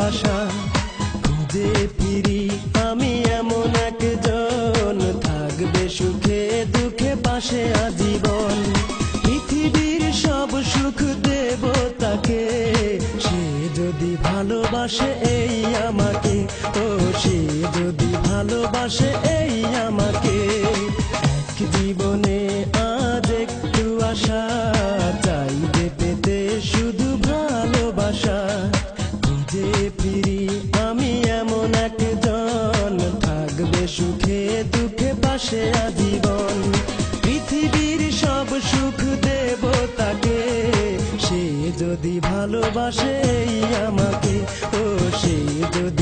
ভালোবাসা খুঁজে ফিরি আমি এমন একজন, থাকবে সুখে দুঃখে পাশে আজীবন। পৃথিবীর সব সুখ দেব তাকে, সে যদি ভালোবাসে এই আমাকে, ও সে যদি ভালোবাসে এই আমাকে। এক জীবনে আজ একটু আশা, চাইবে পেতে শুধু ভালোবাসা। খুঁজে ফিরি আমি এমন একজন, থাকবে সুখে দুঃখে পাশে আজীবন। পৃথিবীর সব সুখ দেব তাকে, সে যদি ভালোবাসে এই আমাকে, ও সে যদি